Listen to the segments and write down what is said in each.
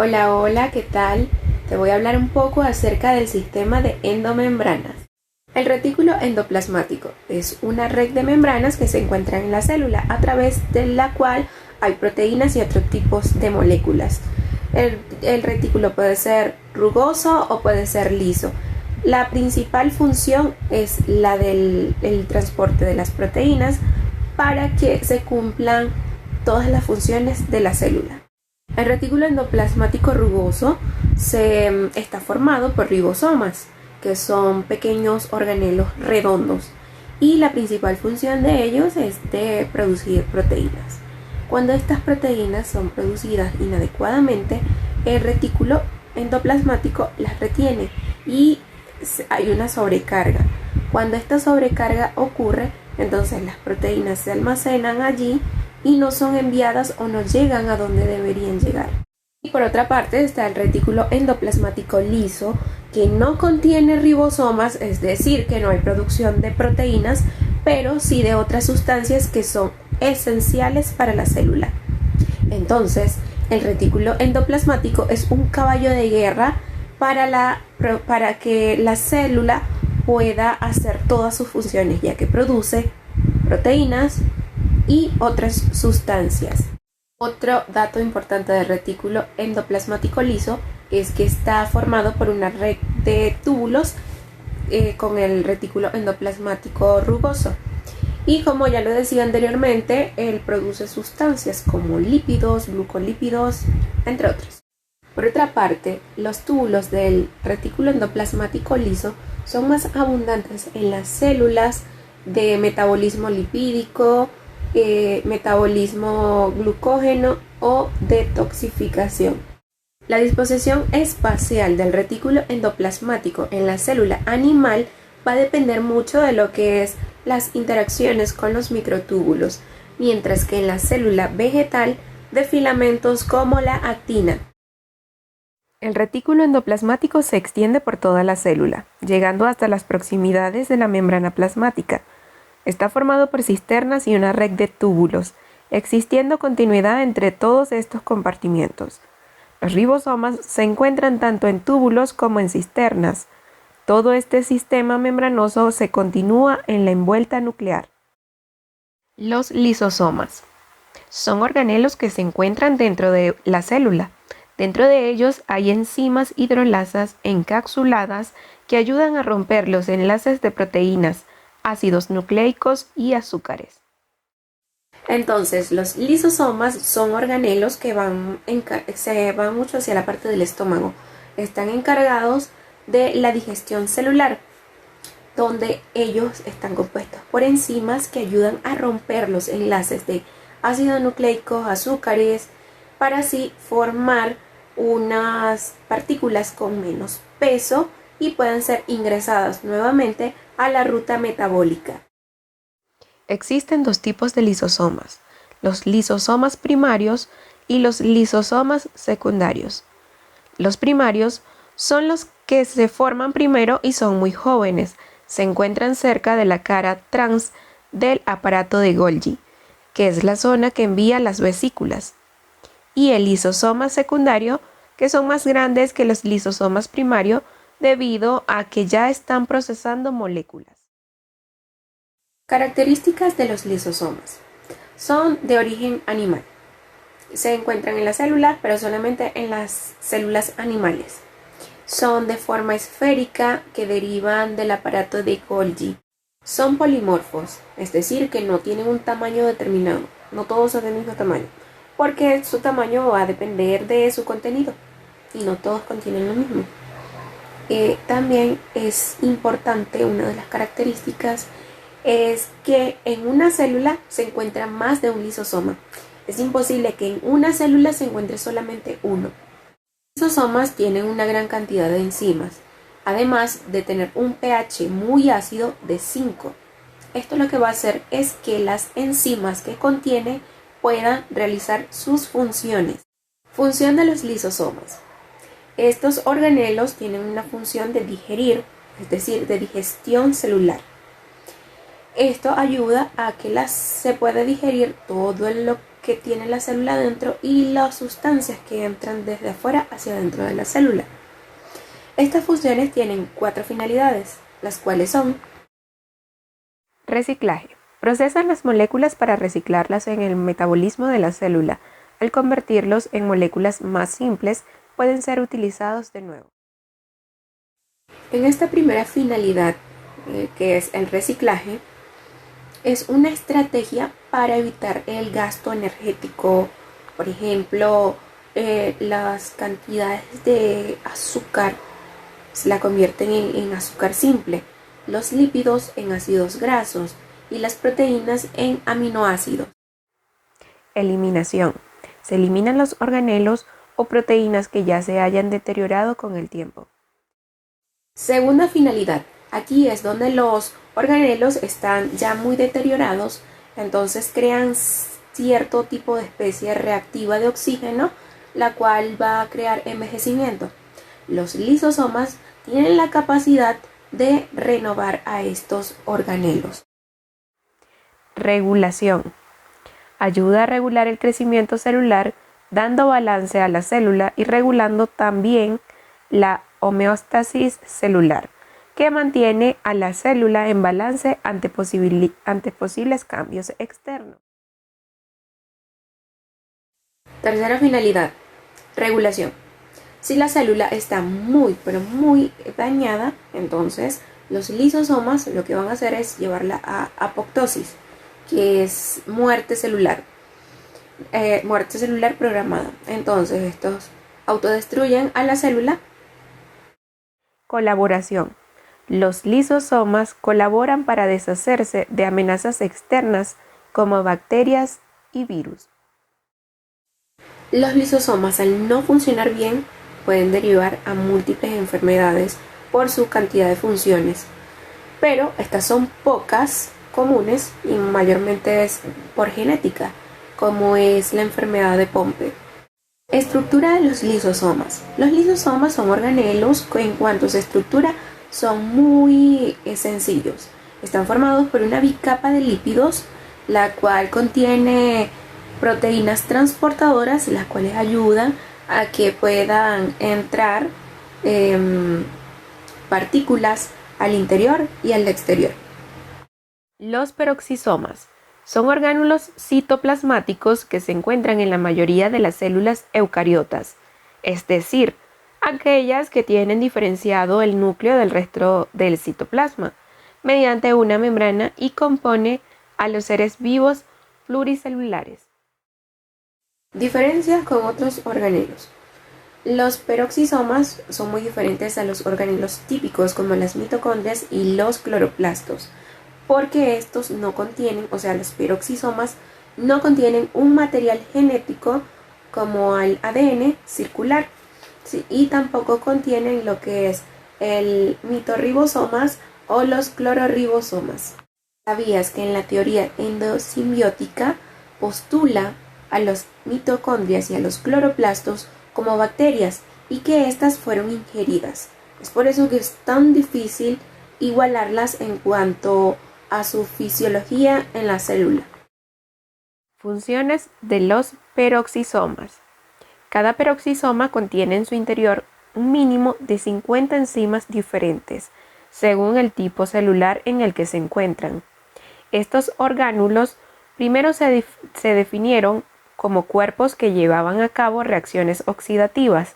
Hola, hola, ¿qué tal? Te voy a hablar un poco acerca del sistema de endomembranas. El retículo endoplasmático es una red de membranas que se encuentran en la célula, a través de la cual hay proteínas y otros tipos de moléculas. El retículo puede ser rugoso o puede ser liso. La principal función es la del transporte de las proteínas para que se cumplan todas las funciones de la célula. El retículo endoplasmático rugoso está formado por ribosomas, que son pequeños organelos redondos, y la principal función de ellos es de producir proteínas. Cuando estas proteínas son producidas inadecuadamente, el retículo endoplasmático las retiene y hay una sobrecarga. Cuando esta sobrecarga ocurre, entonces las proteínas se almacenan allí y no son enviadas o no llegan a donde deberían llegar. Y por otra parte está el retículo endoplasmático liso, que no contiene ribosomas, es decir, que no hay producción de proteínas, pero sí de otras sustancias que son esenciales para la célula. Entonces, el retículo endoplasmático es un caballo de guerra para que la célula pueda hacer todas sus funciones, ya que produce proteínas y otras sustancias. Otro dato importante del retículo endoplasmático liso es que está formado por una red de túbulos con el retículo endoplasmático rugoso. Y como ya lo decía anteriormente, él produce sustancias como lípidos, glucolípidos, entre otros. Por otra parte, los túbulos del retículo endoplasmático liso son más abundantes en las células de metabolismo lipídico, metabolismo glucógeno o detoxificación. La disposición espacial del retículo endoplasmático en la célula animal va a depender mucho de lo que es las interacciones con los microtúbulos, mientras que en la célula vegetal de filamentos como la actina. El retículo endoplasmático se extiende por toda la célula, llegando hasta las proximidades de la membrana plasmática. Está formado por cisternas y una red de túbulos, existiendo continuidad entre todos estos compartimientos. Los ribosomas se encuentran tanto en túbulos como en cisternas. Todo este sistema membranoso se continúa en la envuelta nuclear. Los lisosomas son organelos que se encuentran dentro de la célula. Dentro de ellos hay enzimas hidrolasas encapsuladas que ayudan a romper los enlaces de proteínas, ácidos nucleicos y azúcares. Entonces, los lisosomas son organelos que se van mucho hacia la parte del estómago. Están encargados de la digestión celular, donde ellos están compuestos por enzimas que ayudan a romper los enlaces de ácidos nucleicos, azúcares, para así formar unas partículas con menos peso y puedan ser ingresadas nuevamente a la ruta metabólica. Existen dos tipos de lisosomas, los lisosomas primarios y los lisosomas secundarios. Los primarios son los que se forman primero y son muy jóvenes, se encuentran cerca de la cara trans del aparato de Golgi, que es la zona que envía las vesículas, y el lisosoma secundario, que son más grandes que los lisosomas primarios debido a que ya están procesando moléculas. Características de los lisosomas. Son de origen animal. Se encuentran en la célula, pero solamente en las células animales. Son de forma esférica que derivan del aparato de Golgi. Son polimorfos, es decir, que no tienen un tamaño determinado. No todos son del mismo tamaño, porque su tamaño va a depender de su contenido y no todos contienen lo mismo. También es importante, una de las características es que en una célula se encuentra más de un lisosoma. Es imposible que en una célula se encuentre solamente uno. Los lisosomas tienen una gran cantidad de enzimas, además de tener un pH muy ácido de 5. Esto lo que va a hacer es que las enzimas que contiene puedan realizar sus funciones. Función de los lisosomas. Estos organelos tienen una función de digerir, es decir, de digestión celular. Esto ayuda a que se pueda digerir todo que tiene la célula dentro y las sustancias que entran desde afuera hacia dentro de la célula. Estas funciones tienen 4 finalidades, las cuales son: reciclaje. Procesan las moléculas para reciclarlas en el metabolismo de la célula. Al convertirlos en moléculas más simples, pueden ser utilizados de nuevo. En esta primera finalidad, que es el reciclaje, es una estrategia para evitar el gasto energético. Por ejemplo, las cantidades de azúcar se la convierten en azúcar simple, los lípidos en ácidos grasos y las proteínas en aminoácidos. Eliminación. Se eliminan los organelos o proteínas que ya se hayan deteriorado con el tiempo. Segunda finalidad. Aquí es donde los organelos están ya muy deteriorados, entonces crean cierto tipo de especie reactiva de oxígeno, la cual va a crear envejecimiento. Los lisosomas tienen la capacidad de renovar a estos organelos. Regulación. Ayuda a regular el crecimiento celular, dando balance a la célula y regulando también la homeostasis celular, que mantiene a la célula en balance ante posibles cambios externos. Tercera finalidad, regulación. Si la célula está muy dañada, entonces los lisosomas lo que van a hacer es llevarla a apoptosis, que es muerte celular programada. Entonces estos autodestruyen a la célula. Colaboración. Los lisosomas colaboran para deshacerse de amenazas externas como bacterias y virus. Los lisosomas, al no funcionar bien, pueden derivar a múltiples enfermedades por su cantidad de funciones, pero estas son pocas comunes y mayormente es por genética, como es la enfermedad de Pompe. Estructura de los lisosomas. Los lisosomas son organelos que en cuanto a su estructura son muy sencillos. Están formados por una bicapa de lípidos, la cual contiene proteínas transportadoras, las cuales ayudan a que puedan entrar partículas al interior y al exterior. Los peroxisomas son orgánulos citoplasmáticos que se encuentran en la mayoría de las células eucariotas, es decir, aquellas que tienen diferenciado el núcleo del resto del citoplasma mediante una membrana y compone a los seres vivos pluricelulares. Diferencias con otros organelos. Los peroxisomas son muy diferentes a los organelos típicos como las mitocondrias y los cloroplastos, porque estos no contienen, los peroxisomas no contienen un material genético como el ADN circular, ¿sí? Y tampoco contienen lo que es el mitorribosomas o los clororribosomas. ¿Sabías que en la teoría endosimbiótica postula a los mitocondrias y a los cloroplastos como bacterias y que éstas fueron ingeridas? Es por eso que es tan difícil igualarlas en cuanto a su fisiología en la célula. Funciones de los peroxisomas. Cada peroxisoma contiene en su interior un mínimo de 50 enzimas diferentes, según el tipo celular en el que se encuentran. Estos orgánulos primero se definieron como cuerpos que llevaban a cabo reacciones oxidativas,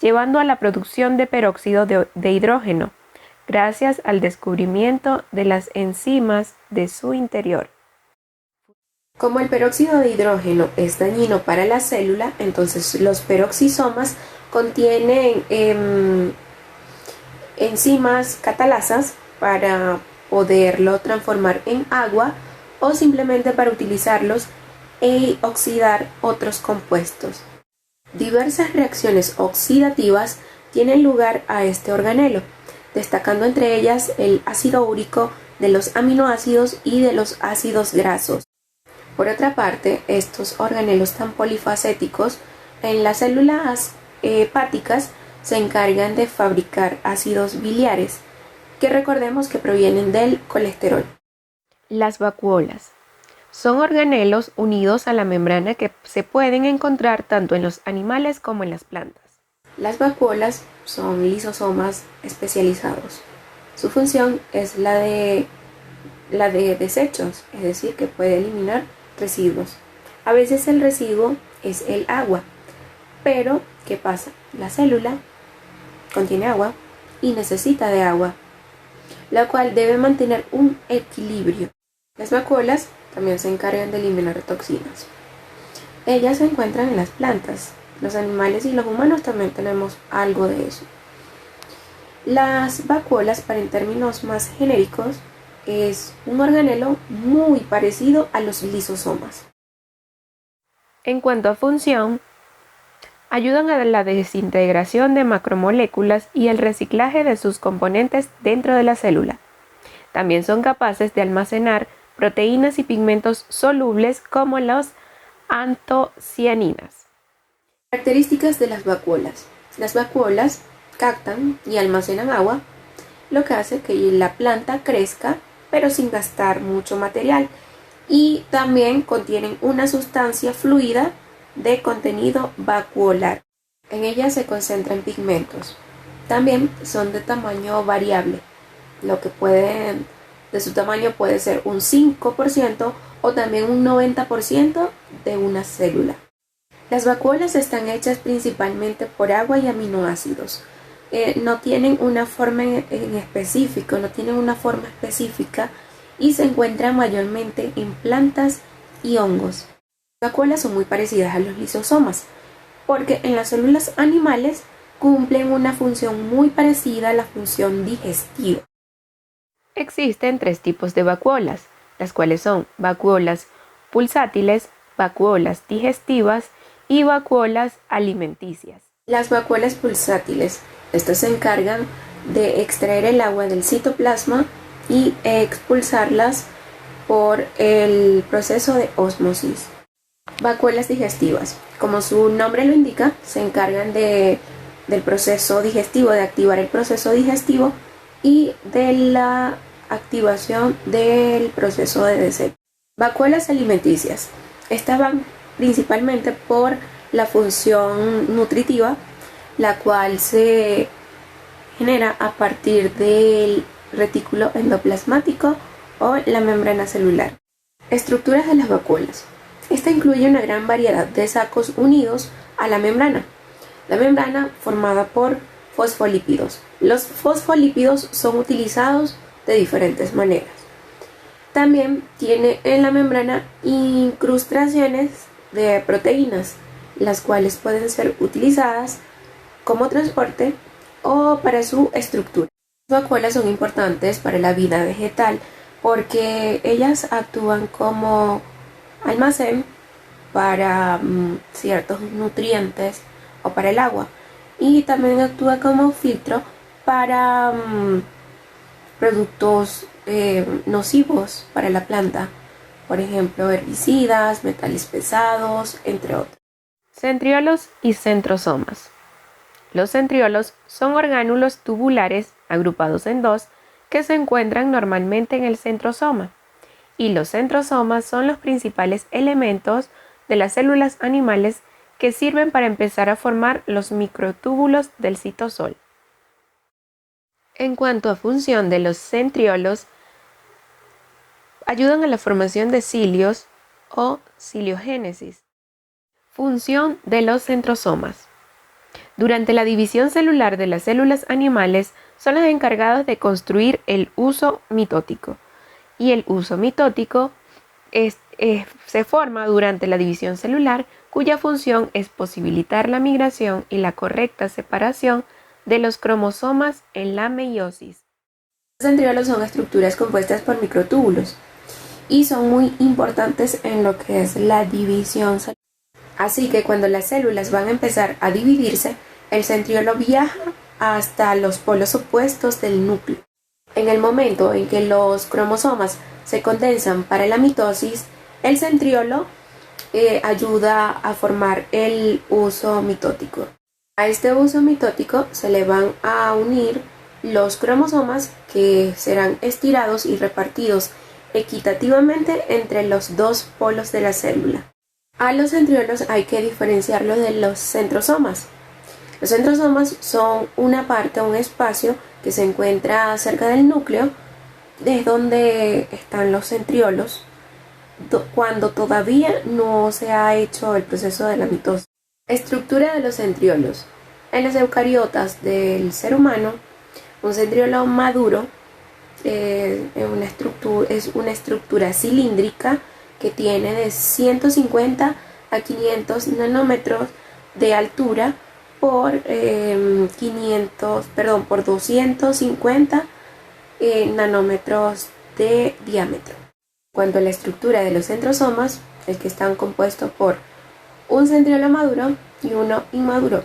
llevando a la producción de peróxido de hidrógeno, gracias al descubrimiento de las enzimas de su interior. Como el peróxido de hidrógeno es dañino para la célula, entonces los peroxisomas contienen enzimas catalasas para poderlo transformar en agua o simplemente para utilizarlos e oxidar otros compuestos. Diversas reacciones oxidativas tienen lugar a este organelo, destacando entre ellas el ácido úrico, de los aminoácidos y de los ácidos grasos. Por otra parte, estos organelos tan polifacéticos en las células hepáticas se encargan de fabricar ácidos biliares, que recordemos que provienen del colesterol. Las vacuolas Son organelos unidos a la membrana que se pueden encontrar tanto en los animales como en las plantas. Las vacuolas son lisosomas especializados. Su función es la de desechos, es decir, que puede eliminar residuos. A veces el residuo es el agua, pero ¿qué pasa? La célula contiene agua y necesita de agua, la cual debe mantener un equilibrio. Las vacuolas también se encargan de eliminar toxinas. Ellas se encuentran en las plantas. Los animales y los humanos también tenemos algo de eso. Las vacuolas, para en términos más genéricos, es un organelo muy parecido a los lisosomas. En cuanto a función, ayudan a la desintegración de macromoléculas y el reciclaje de sus componentes dentro de la célula. También son capaces de almacenar proteínas y pigmentos solubles como las antocianinas. Características de las vacuolas. Las vacuolas captan y almacenan agua, lo que hace que la planta crezca, pero sin gastar mucho material. Y también contienen una sustancia fluida de contenido vacuolar. En ella se concentran pigmentos. También son de tamaño variable, lo que de su tamaño puede ser un 5% o también un 90% de una célula. Las vacuolas están hechas principalmente por agua y aminoácidos. No tienen una forma en específico, no tienen una forma específica y se encuentran mayormente en plantas y hongos. Las vacuolas son muy parecidas a los lisosomas, porque en las células animales cumplen una función muy parecida a la función digestiva. Existen 3 tipos de vacuolas, las cuales son vacuolas pulsátiles, vacuolas digestivas y vacuolas alimenticias. Las vacuolas pulsátiles, estas se encargan de extraer el agua del citoplasma y expulsarlas por el proceso de ósmosis. Vacuolas digestivas, como su nombre lo indica, se encargan del proceso digestivo, de activar el proceso digestivo y de la activación del proceso de desecho. Vacuolas alimenticias, estas van principalmente por la función nutritiva, la cual se genera a partir del retículo endoplasmático o la membrana celular. Estructuras de las vacuolas. Esta incluye una gran variedad de sacos unidos a la membrana. La membrana formada por fosfolípidos. Los fosfolípidos son utilizados de diferentes maneras. También tiene en la membrana incrustaciones de proteínas, las cuales pueden ser utilizadas como transporte o para su estructura. Las vacuolas son importantes para la vida vegetal porque ellas actúan como almacén para ciertos nutrientes o para el agua, y también actúa como filtro para productos nocivos para la planta, por ejemplo herbicidas, metales pesados, entre otros. Centriolos y centrosomas. Los centriolos son orgánulos tubulares agrupados en 2 que se encuentran normalmente en el centrosoma, y los centrosomas son los principales elementos de las células animales que sirven para empezar a formar los microtúbulos del citosol. En cuanto a función de los centriolos, ayudan a la formación de cilios o ciliogénesis. Función de los centrosomas. Durante la división celular de las células animales son los encargados de construir el huso mitótico, y el huso mitótico se forma durante la división celular, cuya función es posibilitar la migración y la correcta separación de los cromosomas en la meiosis. Los centriolos son estructuras compuestas por microtúbulos y son muy importantes en lo que es la división celular. Así que cuando las células van a empezar a dividirse, el centriolo viaja hasta los polos opuestos del núcleo. En el momento en que los cromosomas se condensan para la mitosis, el centriolo ayuda a formar el huso mitótico. A este huso mitótico se le van a unir los cromosomas, que serán estirados y repartidos equitativamente entre los dos polos de la célula. A los centriolos hay que diferenciarlos de los centrosomas. Los centrosomas son una parte, un espacio que se encuentra cerca del núcleo, es donde están los centriolos, cuando todavía no se ha hecho el proceso de la mitosis. Estructura de los centriolos. En las eucariotas del ser humano, un centriolo maduro es una estructura cilíndrica que tiene de 150 a 500 nanómetros de altura por 250 nanómetros de diámetro. En cuanto a la estructura de los centrosomas, es que están compuestos por un centriolo maduro y uno inmaduro.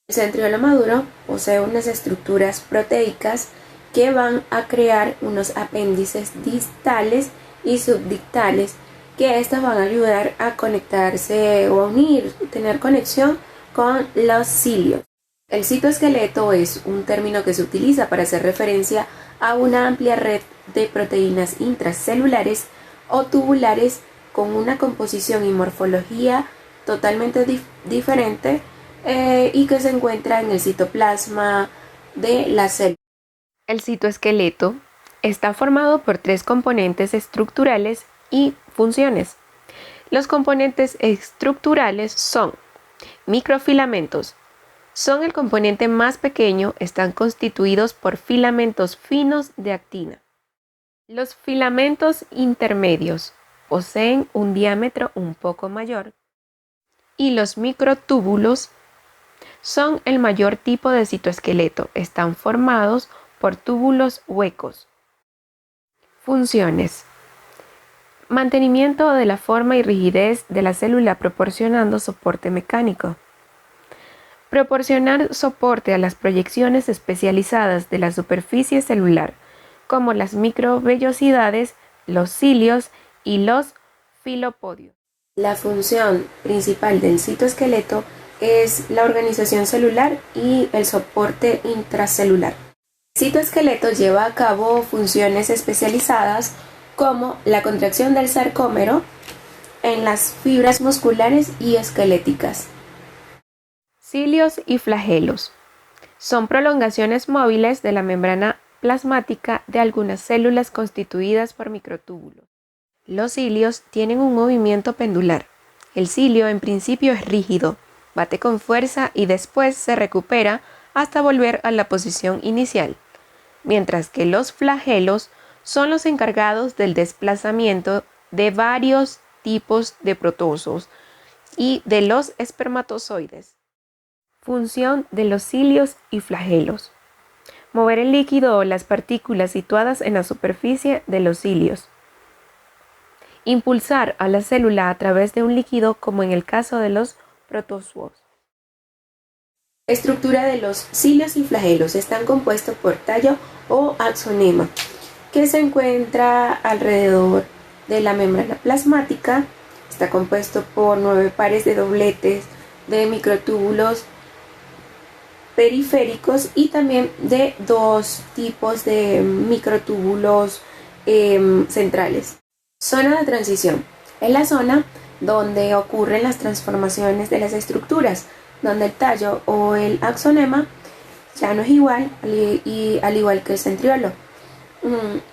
El centriolo maduro posee unas estructuras proteicas que van a crear unos apéndices distales y subdistales, que estos van a ayudar a conectarse o a unir, tener conexión con los cilios. El citoesqueleto es un término que se utiliza para hacer referencia a una amplia red de proteínas intracelulares o tubulares con una composición y morfología totalmente diferente y que se encuentra en el citoplasma de la célula. El citoesqueleto está formado por 3 componentes estructurales y funciones. Los componentes estructurales son microfilamentos. Son el componente más pequeño, están constituidos por filamentos finos de actina. Los filamentos intermedios poseen un diámetro un poco mayor y los microtúbulos son el mayor tipo de citoesqueleto, están formados por túbulos huecos. Funciones: mantenimiento de la forma y rigidez de la célula proporcionando soporte mecánico. Proporcionar soporte a las proyecciones especializadas de la superficie celular, como las microvellosidades, los cilios y los filopodios. La función principal del citoesqueleto es la organización celular y el soporte intracelular. El citoesqueleto lleva a cabo funciones especializadas como la contracción del sarcómero en las fibras musculares y esqueléticas. Cilios y flagelos. Son prolongaciones móviles de la membrana plasmática de algunas células constituidas por microtúbulos. Los cilios tienen un movimiento pendular. El cilio en principio es rígido, bate con fuerza y después se recupera hasta volver a la posición inicial, mientras que los flagelos son los encargados del desplazamiento de varios tipos de protozoos y de los espermatozoides. Función de los cilios y flagelos: mover el líquido o las partículas situadas en la superficie de los cilios. Impulsar a la célula a través de un líquido, como en el caso de los protozoos. Estructura de los cilios y flagelos. Están compuestos por tallo o axonema, que se encuentra alrededor de la membrana plasmática. Está compuesto por 9 pares de dobletes de microtúbulos periféricos y también de 2 tipos de microtúbulos centrales. Zona de transición. Es la zona donde ocurren las transformaciones de las estructuras, donde el tallo o el axonema ya no es igual, y al igual que el centriolo.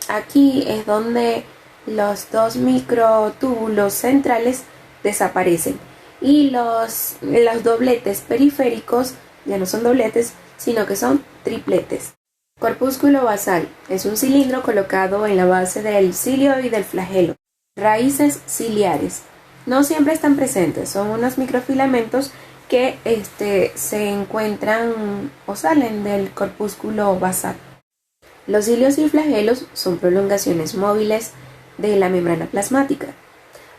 Aquí es donde los 2 microtúbulos centrales desaparecen y los dobletes periféricos ya no son dobletes, sino que son tripletes. Corpúsculo basal. Es un cilindro colocado en la base del cilio y del flagelo. Raíces ciliares. No siempre están presentes, son unos microfilamentos que se encuentran o salen del corpúsculo basal. Los cilios y flagelos son prolongaciones móviles de la membrana plasmática.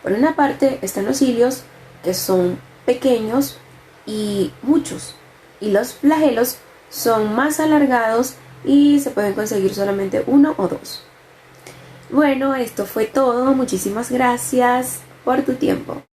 Por una parte están los cilios, que son pequeños y muchos, y los flagelos son más alargados y se pueden conseguir solamente 1 o 2. Bueno, esto fue todo. Muchísimas gracias por tu tiempo.